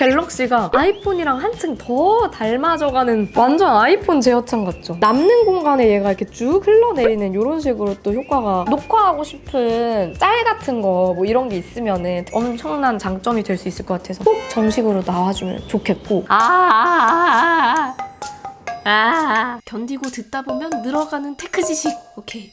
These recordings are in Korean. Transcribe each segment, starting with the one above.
갤럭시가 아이폰이랑 한층 더 닮아져가는 완전 아이폰 제어창 같죠? 남는 공간에 얘가 이렇게 쭉 흘러내리는 이런 식으로 또 효과가 녹화하고 싶은 짤 같은 거 뭐 이런 게 있으면은 엄청난 장점이 될 수 있을 것 같아서 꼭 정식으로 나와주면 좋겠고 견디고 듣다 보면 늘어가는 테크 지식. 오케이.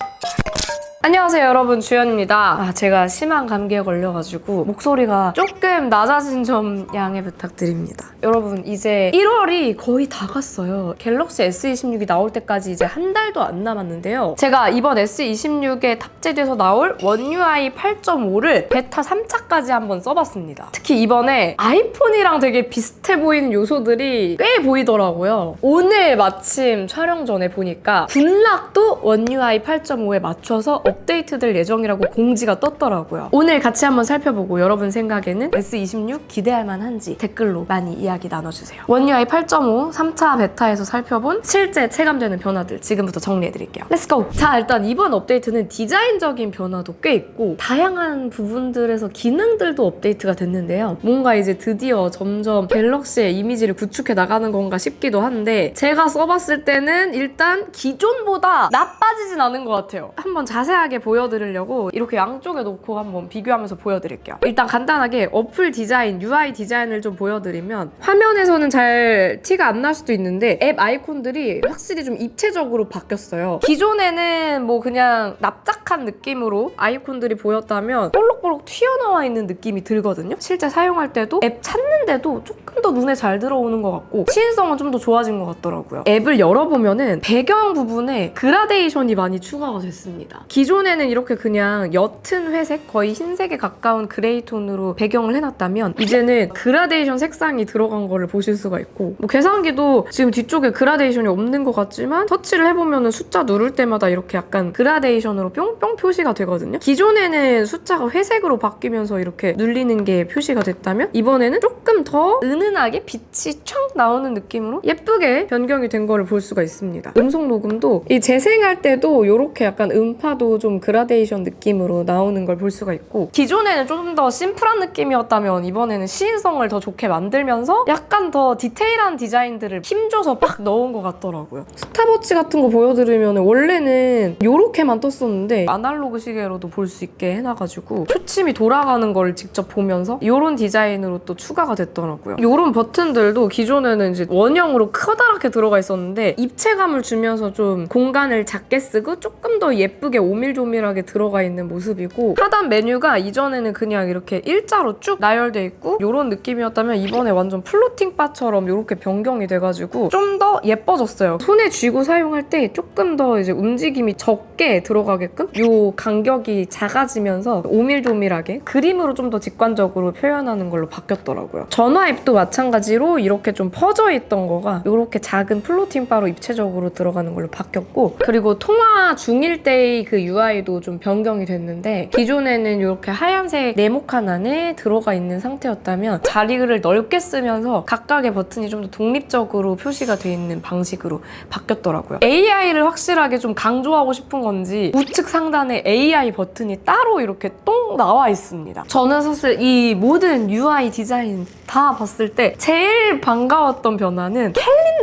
안녕하세요 여러분, 주연입니다. 제가 심한 감기에 걸려가지고 목소리가 조금 낮아진 점 양해 부탁드립니다. 여러분, 이제 1월이 거의 다 갔어요. 갤럭시 S26이 나올 때까지 이제 한 달도 안 남았는데요. 제가 이번 S26에 탑재돼서 나올 원 UI 8.5를 베타 3차까지 한번 써봤습니다. 특히 이번에 아이폰이랑 되게 비슷해 보이는 요소들이 꽤 보이더라고요. 오늘 마침 촬영 전에 보니까 굿락도 원 UI 8.5에 맞춰서 업데이트될 예정이라고 공지가 떴더라고요. 오늘 같이 한번 살펴보고 여러분 생각에는 S26 기대할 만한지 댓글로 많이 이야기 나눠주세요. 원 UI 8.5 3차 베타에서 살펴본 실제 체감되는 변화들 지금부터 정리해드릴게요. 렛츠고! 자, 일단 이번 업데이트는 디자인적인 변화도 꽤 있고 다양한 부분들에서 기능들도 업데이트가 됐는데요. 뭔가 이제 드디어 점점 갤럭시의 이미지를 구축해 나가는 건가 싶기도 한데 제가 써봤을 때는 일단 기존보다 나빠지진 않은 것 같아요. 한번 자세하게 보여드리려고 이렇게 양쪽에 놓고 한번 비교하면서 보여드릴게요. 일단 간단하게 어플 디자인, UI 디자인을 좀 보여드리면 화면에서는 잘 티가 안 날 수도 있는데 앱 아이콘들이 확실히 좀 입체적으로 바뀌었어요. 기존에는 뭐 그냥 납작한 느낌으로 아이콘들이 보였다면 볼록볼록 튀어나와 있는 느낌이 들거든요. 실제 사용할 때도 앱 찾는데도 조금 더 눈에 잘 들어오는 것 같고 시인성은 좀 더 좋아진 것 같더라고요. 앱을 열어보면은 배경 부분에 그라데이션이 많이 추가가 됐습니다. 기존에는 이렇게 그냥 옅은 회색, 거의 흰색에 가까운 그레이 톤으로 배경을 해놨다면 이제는 그라데이션 색상이 들어간 거를 보실 수가 있고 뭐 계산기도 지금 뒤쪽에 그라데이션이 없는 것 같지만 터치를 해보면 숫자 누를 때마다 이렇게 약간 그라데이션으로 뿅뿅 표시가 되거든요. 기존에는 숫자가 회색으로 바뀌면서 이렇게 눌리는 게 표시가 됐다면 이번에는 조금 더 은은하게 빛이 촥 나오는 느낌으로 예쁘게 변경이 된 거를 볼 수가 있습니다. 음성 녹음도 이 재생할 때도 이렇게 약간 음파도 좀 그라데이션 느낌으로 나오는 걸 볼 수가 있고 기존에는 좀 더 심플한 느낌이었다면 이번에는 시인성을 더 좋게 만들면서 약간 더 디테일한 디자인들을 힘줘서 막 넣은 것 같더라고요. 스탑워치 같은 거 보여드리면 원래는 이렇게만 떴었는데 아날로그 시계로도 볼 수 있게 해놔가지고 초침이 돌아가는 걸 직접 보면서 이런 디자인으로 또 추가가 됐더라고요. 이런 버튼들도 기존에는 이제 원형으로 커다랗게 들어가 있었는데 입체감을 주면서 좀 공간을 작게 쓰고 조금 더 예쁘게 오밀조밀하게 들어가 있는 모습이고 하단 메뉴가 이전에는 그냥 이렇게 일자로 쭉 나열돼 있고 이런 느낌이었다면 이번에 완전 플로팅 바처럼 이렇게 변경이 돼가지고 좀 더 예뻐졌어요. 손에 쥐고 사용할 때 조금 더 이제 움직임이 적게 들어가게끔 이 간격이 작아지면서 오밀조밀하게 그림으로 좀 더 직관적으로 표현하는 걸로 바뀌었더라고요. 전화 앱도 마찬가지로 이렇게 좀 퍼져 있던 거가 이렇게 작은 플로팅 바로 입체적으로 들어가는 걸로 바뀌었고 그리고 통화 중일 때의 그 UI도 좀 변경이 됐는데 기존에는 이렇게 하얀색 네모칸 안에 들어가 있는 상태였다면 자리를 넓게 쓰면서 각각의 버튼이 좀 더 독립적으로 표시가 돼 있는 방식으로 바뀌었더라고요. AI를 확실하게 좀 강조하고 싶은 건지 우측 상단에 AI 버튼이 따로 이렇게 똥 나와 있습니다. 저는 사실 이 모든 UI 디자인 다 봤을 때 제일 반가웠던 변화는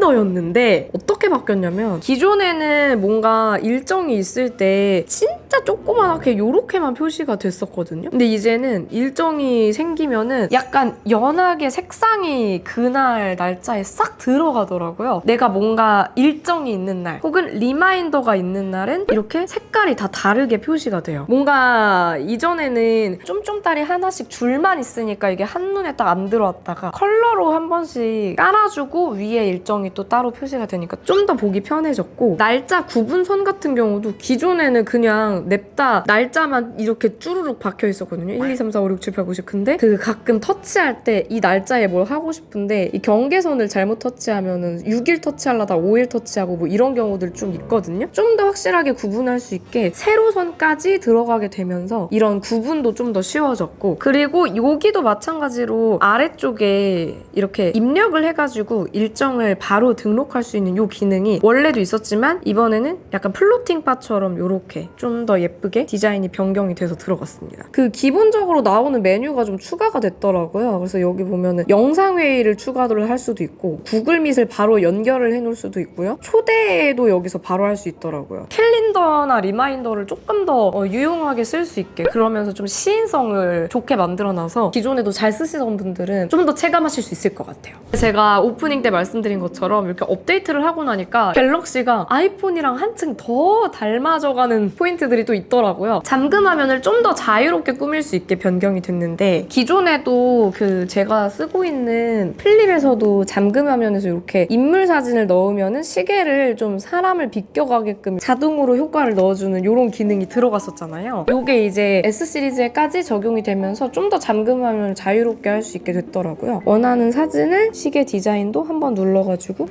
캘린더였는데 어떻게 바뀌었냐면 기존에는 뭔가 일정이 있을 때 진짜 조그맣게 요렇게만 표시가 됐었거든요. 근데 이제는 일정이 생기면은 약간 연하게 색상이 그날 날짜에 싹 들어가더라고요. 내가 뭔가 일정이 있는 날 혹은 리마인더가 있는 날은 이렇게 색깔이 다 다르게 표시가 돼요. 뭔가 이전에는 쫌쫌다리 하나씩 줄만 있으니까 이게 한눈에 딱 안 들어왔다가 컬러로 한 번씩 깔아주고 위에 일정이 또 따로 표시가 되니까 좀 더 보기 편해졌고 날짜 구분선 같은 경우도 기존에는 그냥 냅다 날짜만 이렇게 쭈루룩 박혀 있었거든요. 1, 2, 3, 4, 5, 6, 7, 8, 90. 근데 그 가끔 터치할 때 이 날짜에 뭘 하고 싶은데 이 경계선을 잘못 터치하면은 6일 터치하려다 5일 터치하고 뭐 이런 경우들 좀 있거든요. 좀 더 확실하게 구분할 수 있게 세로선까지 들어가게 되면서 이런 구분도 좀 더 쉬워졌고 그리고 여기도 마찬가지로 아래쪽에 이렇게 입력을 해가지고 일정을 바로 등록할 수 있는 이 기능이 원래도 있었지만 이번에는 약간 플로팅 바처럼 이렇게 좀 더 예쁘게 디자인이 변경이 돼서 들어갔습니다. 그 기본적으로 나오는 메뉴가 좀 추가가 됐더라고요. 그래서 여기 보면은 영상회의를 추가를 할 수도 있고 구글 밋을 바로 연결을 해놓을 수도 있고요. 초대도 여기서 바로 할 수 있더라고요. 캘린더나 리마인더를 조금 더 유용하게 쓸 수 있게 그러면서 좀 시인성을 좋게 만들어놔서 기존에도 잘 쓰시던 분들은 좀 더 체감하실 수 있을 것 같아요. 제가 오프닝 때 말씀드린 것처럼 이렇게 업데이트를 하고 나니까 갤럭시가 아이폰이랑 한층 더 닮아져가는 포인트들이 또 있더라고요. 잠금 화면을 좀 더 자유롭게 꾸밀 수 있게 변경이 됐는데 기존에도 그 제가 쓰고 있는 플립에서도 잠금 화면에서 이렇게 인물 사진을 넣으면은 시계를 좀 사람을 비껴가게끔 자동으로 효과를 넣어주는 이런 기능이 들어갔었잖아요. 이게 이제 S 시리즈에까지 적용이 되면서 좀 더 잠금 화면을 자유롭게 할 수 있게 됐더라고요. 원하는 사진을 시계 디자인도 한번 눌러가지고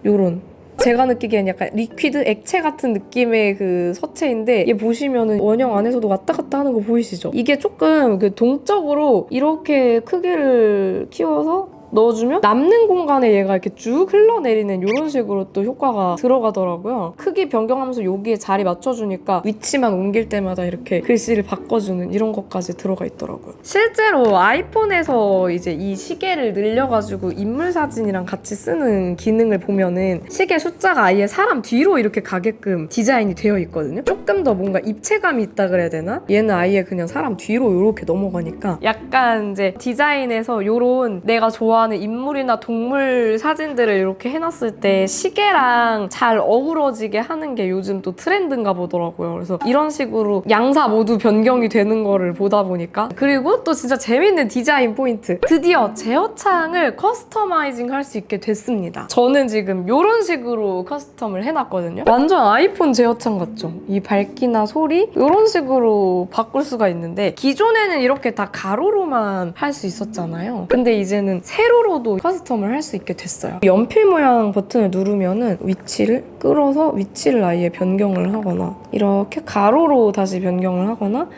요런 제가 느끼기엔 약간 리퀴드 액체 같은 느낌의 그 서체인데 얘 보시면은 원형 안에서도 왔다 갔다 하는 거 보이시죠? 이게 조금 그 동적으로 이렇게 크기를 키워서 넣어주면 남는 공간에 얘가 이렇게 쭉 흘러내리는 이런 식으로 또 효과가 들어가더라고요. 크기 변경하면서 여기에 자리 맞춰주니까 위치만 옮길 때마다 이렇게 글씨를 바꿔주는 이런 것까지 들어가 있더라고요. 실제로 아이폰에서 이제 이 시계를 늘려가지고 인물 사진이랑 같이 쓰는 기능을 보면은 시계 숫자가 아예 사람 뒤로 이렇게 가게끔 디자인이 되어 있거든요. 조금 더 뭔가 입체감이 있다 그래야 되나? 얘는 아예 그냥 사람 뒤로 이렇게 넘어가니까 약간 이제 디자인에서 이런 내가 좋아하는 인물이나 동물 사진들을 이렇게 해놨을 때 시계랑 잘 어우러지게 하는 게 요즘 또 트렌드인가 보더라고요. 그래서 이런 식으로 양사 모두 변경이 되는 거를 보다 보니까 그리고 또 진짜 재밌는 디자인 포인트 드디어 제어창을 커스터마이징 할 수 있게 됐습니다. 저는 지금 이런 식으로 커스텀을 해놨거든요. 완전 아이폰 제어창 같죠? 이 밝기나 소리 이런 식으로 바꿀 수가 있는데 기존에는 이렇게 다 가로로만 할 수 있었잖아요. 근데 이제는 세로로도 커스텀을 할 수 있게 됐어요. 연필 모양 버튼을 누르면은 위치를 끌어서 위치를 아예 변경을 하거나 이렇게 가로로 다시 변경을 하거나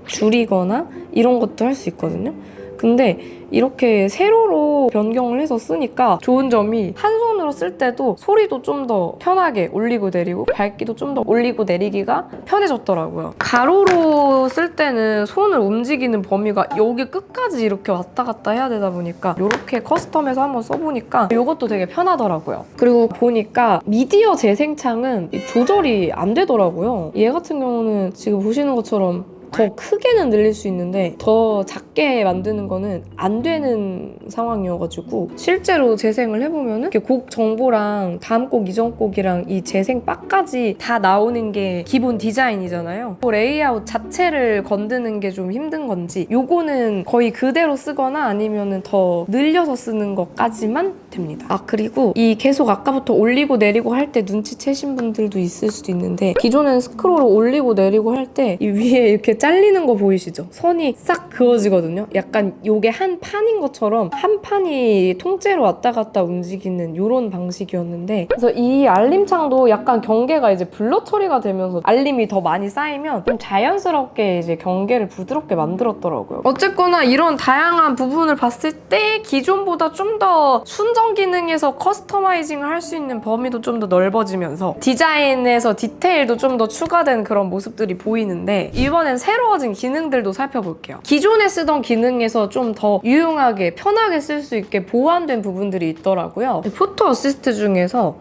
줄이거나 이런 것도 할 수 있거든요. 근데 이렇게 세로로 변경을 해서 쓰니까 좋은 점이 한 손으로 쓸 때도 소리도 좀 더 편하게 올리고 내리고 밝기도 좀 더 올리고 내리기가 편해졌더라고요. 가로로 쓸 때는 손을 움직이는 범위가 여기 끝까지 이렇게 왔다 갔다 해야 되다 보니까 이렇게 커스텀해서 한번 써보니까 이것도 되게 편하더라고요. 그리고 보니까 미디어 재생창은 조절이 안 되더라고요. 얘 같은 경우는 지금 보시는 것처럼 더 크게는 늘릴 수 있는데 더 작게 만드는 거는 안 되는 상황이어가지고 실제로 재생을 해보면은 이렇게 곡 정보랑 다음 곡, 이전 곡이랑 이 재생 바까지 다 나오는 게 기본 디자인이잖아요. 레이아웃 자체를 건드는 게 좀 힘든 건지 요거는 거의 그대로 쓰거나 아니면은 더 늘려서 쓰는 것까지만 됩니다. 아 그리고 이 계속 아까부터 올리고 내리고 할 때 눈치채신 분들도 있을 수도 있는데 기존에는 스크롤을 올리고 내리고 할 때 이 위에 이렇게 잘리는 거 보이시죠? 선이 싹 그어지거든요. 약간 요게 한 판인 것처럼 한 판이 통째로 왔다 갔다 움직이는 이런 방식이었는데 그래서 이 알림창도 약간 경계가 이제 블러 처리가 되면서 알림이 더 많이 쌓이면 좀 자연스럽게 이제 경계를 부드럽게 만들었더라고요. 어쨌거나 이런 다양한 부분을 봤을 때 기존보다 좀 더 순정 기능에서 커스터마이징을 할 수 있는 범위도 좀 더 넓어지면서 디자인에서 디테일도 좀 더 추가된 그런 모습들이 보이는데 이번엔 새로워진 기능들도 살펴볼게요. 기존에 쓰던 기능에서 좀 더 유용하게 편하게 쓸 수 있게 보완된 부분들이 있더라고요. 포토 어시스트 중에서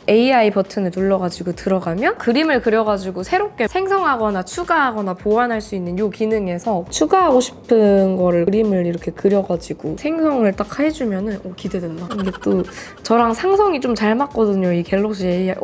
AI 버튼을 눌러가지고 들어가면 그림을 그려가지고 새롭게 생성하거나 추가하거나 보완할 수 있는 이 기능에서 추가하고 싶은 거를 그림을 이렇게 그려가지고 생성을 딱 해주면은 기대된다. 이게 또 저랑 상성이 좀 잘 맞거든요. 이 갤럭시 AI.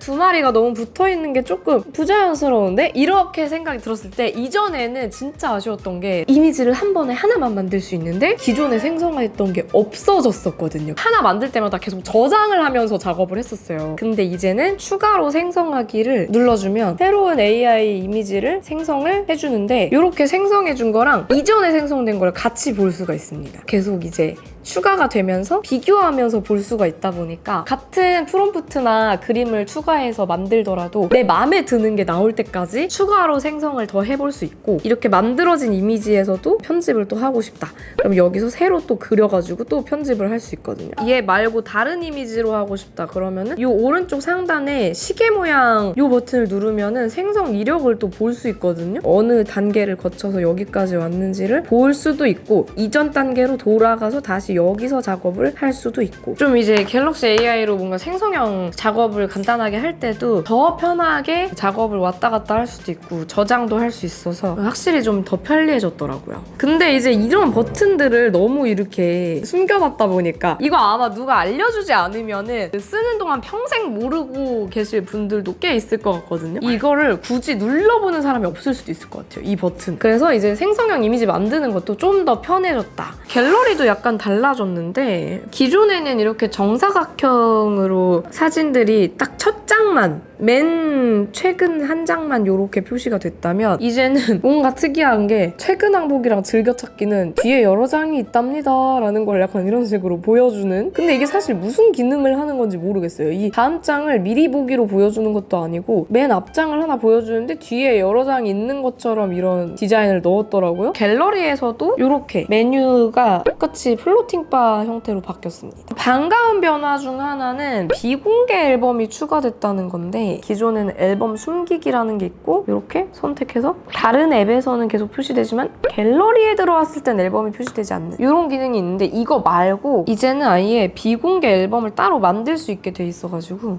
두 마리가 너무 붙어있는 게 조금 부자연스러운데? 이렇게 생각이 들었을 때 이전에는 진짜 아쉬웠던 게 이미지를 한 번에 하나만 만들 수 있는데 기존에 생성했던 게 없어졌었거든요. 하나 만들 때마다 계속 저장을 하면서 작업을 했었어요. 근데 이제는 추가로 생성하기를 눌러주면 새로운 AI 이미지를 생성을 해주는데 이렇게 생성해준 거랑 이전에 생성된 걸 같이 볼 수가 있습니다. 계속 이제 추가가 되면서 비교하면서 볼 수가 있다 보니까 같은 프롬프트나 그림을 추가해서 만들더라도 내 마음에 드는 게 나올 때까지 추가로 생성을 더 해볼 수 있고, 이렇게 만들어진 이미지에서도 편집을 또 하고 싶다. 그럼 여기서 새로 또 그려가지고 또 편집을 할 수 있거든요. 얘 말고 다른 이미지로 하고 싶다 그러면은 이 오른쪽 상단에 시계 모양 이 버튼을 누르면은 생성 이력을 또 볼 수 있거든요. 어느 단계를 거쳐서 여기까지 왔는지를 볼 수도 있고, 이전 단계로 돌아가서 다시 여기서 작업을 할 수도 있고, 좀 이제 갤럭시 AI로 뭔가 생성형 작업을 간단하게 할 때도 더 편하게 작업을 왔다 갔다 할 수도 있고 저장도 할 수 있어서 확실히 좀 더 편리해졌더라고요. 근데 이제 이런 버튼들을 너무 이렇게 숨겨놨다 보니까 이거 아마 누가 알려주지 않으면은 쓰는 동안 평생 모르고 계실 분들도 꽤 있을 것 같거든요. 이거를 굳이 눌러보는 사람이 없을 수도 있을 것 같아요, 이 버튼. 그래서 이제 생성형 이미지 만드는 것도 좀 더 편해졌다. 갤러리도 약간 달라졌는데, 기존에는 이렇게 정사각형으로 사진들이 딱 첫 장만, 맨 최근 한 장만 이렇게 표시가 됐다면, 이제는 뭔가 특이한 게 최근 항목이랑 즐겨찾기는 뒤에 여러 장이 있답니다 라는 걸 약간 이런 식으로 보여주는. 근데 이게 사실 무슨 기능을 하는 건지 모르겠어요. 이 다음 장을 미리 보기로 보여주는 것도 아니고 맨 앞장을 하나 보여주는데 뒤에 여러 장이 있는 것처럼 이런 디자인을 넣었더라고요. 갤러리에서도 이렇게 메뉴가 똑같이 플로팅바 형태로 바뀌었습니다. 반가운 변화 중 하나는 비공개 앨범이 추가됐다는 건데, 기존에는 앨범 숨기기라는 게 있고 이렇게 선택해서 다른 앱에서는 계속 표시되지만 갤러리에 들어왔을 땐 앨범이 표시되지 않는 이런 기능이 있는데, 이거 말고 이제는 아예 비공개 앨범을 따로 만들 수 있게 돼 있어가지고,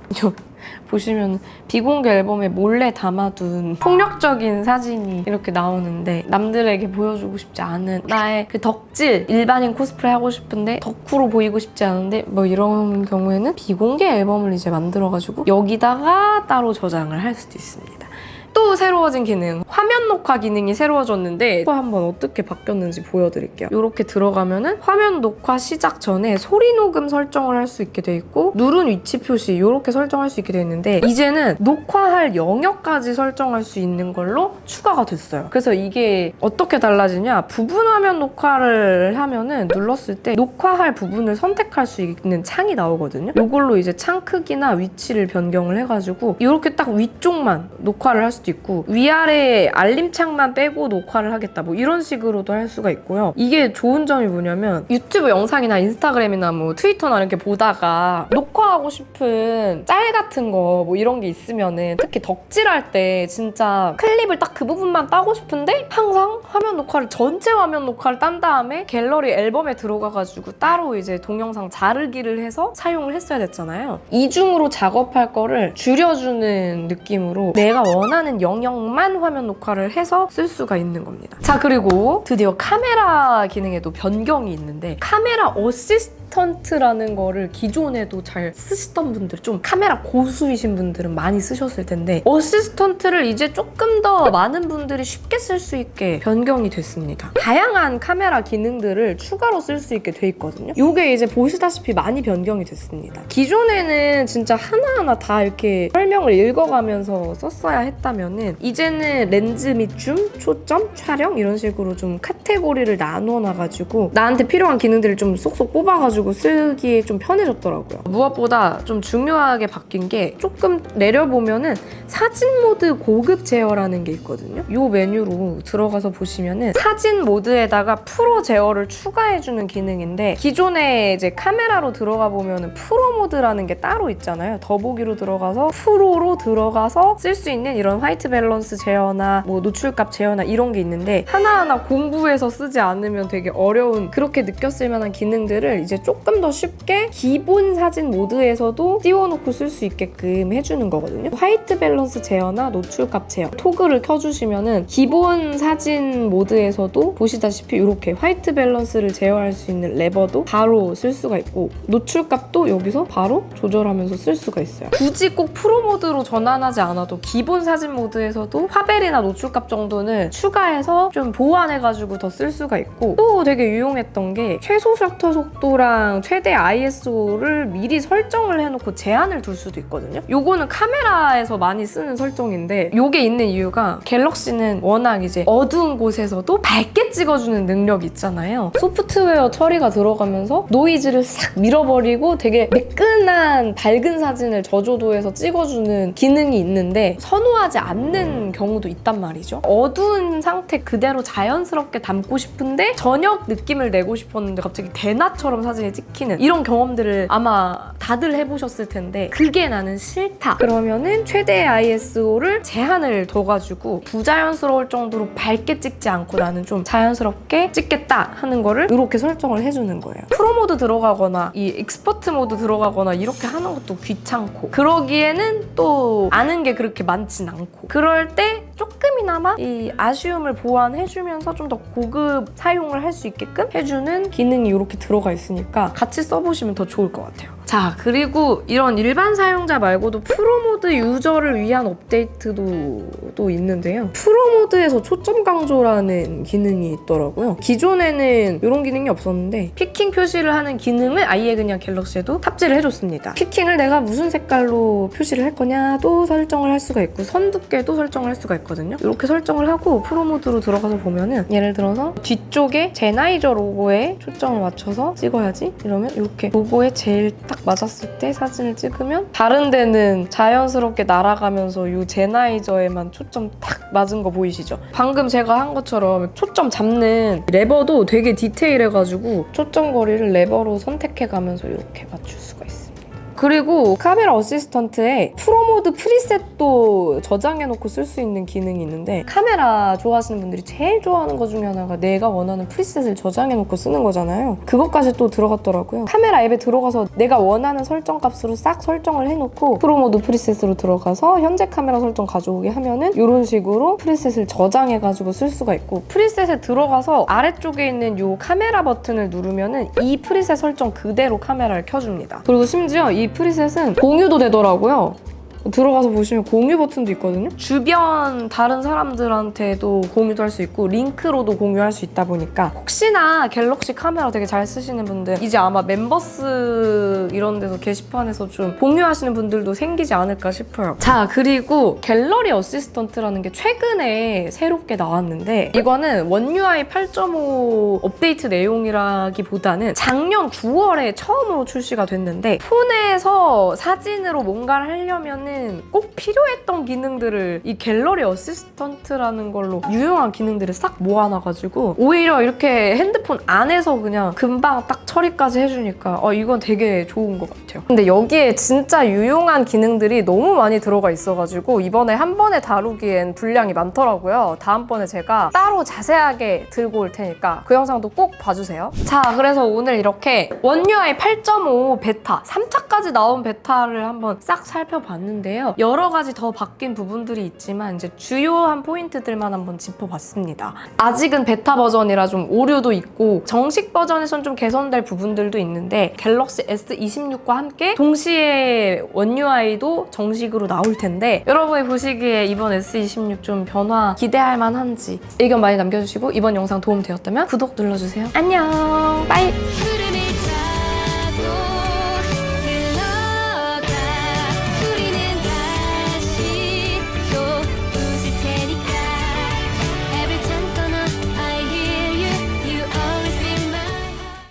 이제 보시면 비공개 앨범에 몰래 담아둔 폭력적인 사진이 이렇게 나오는데, 남들에게 보여주고 싶지 않은 나의 그 덕질, 일반인 코스프레 하고 싶은데 덕후로 보이고 싶지 않은데 뭐 이런 경우에는 비공개 앨범을 이제 만들어가지고 여기다가 따로 저장을 할 수도 있습니다. 또 새로워진 기능, 화면 녹화 기능이 새로워졌는데 이거 한번 어떻게 바뀌었는지 보여드릴게요. 이렇게 들어가면은 화면 녹화 시작 전에 소리 녹음 설정을 할 수 있게 돼 있고, 누른 위치 표시 이렇게 설정할 수 있게 돼 있는데, 이제는 녹화할 영역까지 설정할 수 있는 걸로 추가가 됐어요. 그래서 이게 어떻게 달라지냐, 부분 화면 녹화를 하면은 눌렀을 때 녹화할 부분을 선택할 수 있는 창이 나오거든요. 이걸로 이제 창 크기나 위치를 변경을 해가지고 이렇게 딱 위쪽만 녹화를 할 수도 있고, 위아래 알림창만 빼고 녹화를 하겠다 뭐 이런 식으로도 할 수가 있고요. 이게 좋은 점이 뭐냐면, 유튜브 영상이나 인스타그램이나 뭐 트위터나 이렇게 보다가 녹화하고 싶은 짤 같은 거 뭐 이런 게 있으면은, 특히 덕질할 때 진짜 클립을 딱 그 부분만 따고 싶은데 항상 화면 녹화를, 전체 화면 녹화를 딴 다음에 갤러리 앨범에 들어가가지고 따로 이제 동영상 자르기를 해서 사용을 했어야 됐잖아요. 이중으로 작업할 거를 줄여주는 느낌으로 내가 원하는 영역만 화면 녹화를 해서 쓸 수가 있는 겁니다. 자, 그리고 드디어 카메라 기능에도 변경이 있는데, 카메라 어시스턴트라는 거를 기존에도 잘 쓰시던 분들, 좀 카메라 고수이신 분들은 많이 쓰셨을 텐데, 어시스턴트를 이제 조금 더 많은 분들이 쉽게 쓸 수 있게 변경이 됐습니다. 다양한 카메라 기능들을 추가로 쓸 수 있게 돼 있거든요. 이게 이제 보시다시피 많이 변경이 됐습니다. 기존에는 진짜 하나하나 다 이렇게 설명을 읽어가면서 썼어야 했다면은, 이제는 렌즈 및 줌, 초점, 촬영 이런 식으로 좀 카테고리를 나눠놔가지고 나한테 필요한 기능들을 좀 쏙쏙 뽑아가지고 쓰기에 좀 편해졌더라고요. 무엇보다 좀 중요하게 바뀐 게, 조금 내려보면은 사진 모드 고급 제어라는 게 있거든요. 이 메뉴로 들어가서 보시면은 사진 모드에다가 프로 제어를 추가해주는 기능인데, 기존에 이제 카메라로 들어가 보면은 프로 모드라는 게 따로 있잖아요. 더보기로 들어가서 프로로 들어가서 쓸 수 있는 이런 화이트 밸런스 제어나 뭐 노출값 제어나 이런 게 있는데, 하나하나 공부해서 쓰지 않으면 되게 어려운, 그렇게 느꼈을 만한 기능들을 이제 조금 더 쉽게 기본 사진 모드에서도 띄워놓고 쓸 수 있게끔 해주는 거거든요. 화이트 밸런스 제어나 노출값 제어 토글을 켜주시면은 기본 사진 모드에서도 보시다시피 이렇게 화이트 밸런스를 제어할 수 있는 레버도 바로 쓸 수가 있고, 노출값도 여기서 바로 조절하면서 쓸 수가 있어요. 굳이 꼭 프로 모드로 전환하지 않아도 기본 사진 모드에서도 화벨이나 노출값 정도는 추가해서 좀 보완해가지고 더 쓸 수가 있고, 또 되게 유용했던 게 최소 셔터 속도랑 최대 ISO를 미리 설정을 해놓고 제한을 둘 수도 있거든요. 요거는 카메라에서 많이 쓰는 설정인데, 요게 있는 이유가 갤럭시는 워낙 이제 어두운 곳에서도 밝게 찍어주는 능력이 있잖아요. 소프트웨어 처리가 들어가면서 노이즈를 싹 밀어버리고 되게 매끈한 밝은 사진을 저조도에서 찍어주는 기능이 있는데 선호하지 않는 경우도 있단 말이죠. 어두운 상태 그대로 자연스럽게 담고 싶은데 저녁 느낌을 내고 싶었는데 갑자기 대낮처럼 사진이 찍히는 이런 경험들을 아마 다들 해보셨을 텐데, 그게 나는 싫다. 그러면은 최대 ISO를 제한을 둬가지고 부자연스러울 정도로 밝게 찍지 않고 나는 좀 자연스럽게 찍겠다 하는 거를 이렇게 설정을 해주는 거예요. 프로 모드 들어가거나 이 익스퍼트 모드 들어가거나 이렇게 하는 것도 귀찮고, 그러기에는 또 아는 게 그렇게 많진 않고, 그럴 때 조금이나마 이 아쉬움을 보완해주면서 좀 더 고급 사용을 할 수 있게끔 해주는 기능이 이렇게 들어가 있으니까 같이 써보시면 더 좋을 것 같아요. 자, 그리고 이런 일반 사용자 말고도 프로모드 유저를 위한 업데이트도 또 있는데요. 프로모드에서 초점 강조라는 기능이 있더라고요. 기존에는 이런 기능이 없었는데 피킹 표시를 하는 기능을 아예 그냥 갤럭시에도 탑재를 해줬습니다. 피킹을 내가 무슨 색깔로 표시를 할 거냐도 설정을 할 수가 있고 선 두께도 설정을 할 수가 있거든요. 이렇게 설정을 하고 프로모드로 들어가서 보면은 예를 들어서 뒤쪽에 제나이저 로고에 초점을 맞춰서 찍어야지 이러면 이렇게 로고에 제일 딱 맞았을 때 사진을 찍으면 다른 데는 자연스럽게 날아가면서 이 제나이저에만 초점 딱 맞은 거 보이시죠? 방금 제가 한 것처럼 초점 잡는 레버도 되게 디테일해가지고 초점 거리를 레버로 선택해가면서 이렇게 맞출 수가 있어요. 그리고 카메라 어시스턴트에 프로모드 프리셋도 저장해놓고 쓸 수 있는 기능이 있는데, 카메라 좋아하시는 분들이 제일 좋아하는 것 중에 하나가 내가 원하는 프리셋을 저장해놓고 쓰는 거잖아요. 그것까지 또 들어갔더라고요. 카메라 앱에 들어가서 내가 원하는 설정 값으로 싹 설정을 해놓고 프로모드 프리셋으로 들어가서 현재 카메라 설정 가져오게 하면은 이런 식으로 프리셋을 저장해가지고 쓸 수가 있고, 프리셋에 들어가서 아래쪽에 있는 이 카메라 버튼을 누르면은 이 프리셋 설정 그대로 카메라를 켜줍니다. 그리고 심지어 이 프리셋은 공유도 되더라고요. 들어가서 보시면 공유 버튼도 있거든요. 주변 다른 사람들한테도 공유도 할 수 있고 링크로도 공유할 수 있다 보니까 혹시나 갤럭시 카메라 되게 잘 쓰시는 분들, 이제 아마 멤버스 이런 데서 게시판에서 좀 공유하시는 분들도 생기지 않을까 싶어요. 자, 그리고 갤러리 어시스턴트라는 게 최근에 새롭게 나왔는데, 이거는 원 UI 8.5 업데이트 내용이라기보다는 작년 9월에 처음으로 출시가 됐는데, 폰에서 사진으로 뭔가를 하려면은 꼭 필요했던 기능들을 이 갤러리 어시스턴트라는 걸로 유용한 기능들을 싹 모아놔가지고 오히려 이렇게 핸드폰 안에서 그냥 금방 딱 처리까지 해주니까 이건 되게 좋은 것 같아요. 근데 여기에 진짜 유용한 기능들이 너무 많이 들어가 있어가지고 이번에 한 번에 다루기엔 분량이 많더라고요. 다음번에 제가 따로 자세하게 들고 올 테니까 그 영상도 꼭 봐주세요. 자, 그래서 오늘 이렇게 원 UI 8.5 베타 3차까지 나온 베타를 한번 싹 살펴봤는데, 여러 가지 더 바뀐 부분들이 있지만 이제 주요한 포인트들만 한번 짚어봤습니다. 아직은 베타 버전이라 좀 오류도 있고 정식 버전에선 좀 개선될 부분들도 있는데, 갤럭시 S26과 함께 동시에 원 UI도 정식으로 나올 텐데, 여러분이 보시기에 이번 S26 좀 변화 기대할 만한지 의견 많이 남겨주시고, 이번 영상 도움 되었다면 구독 눌러주세요. 안녕, 빠이!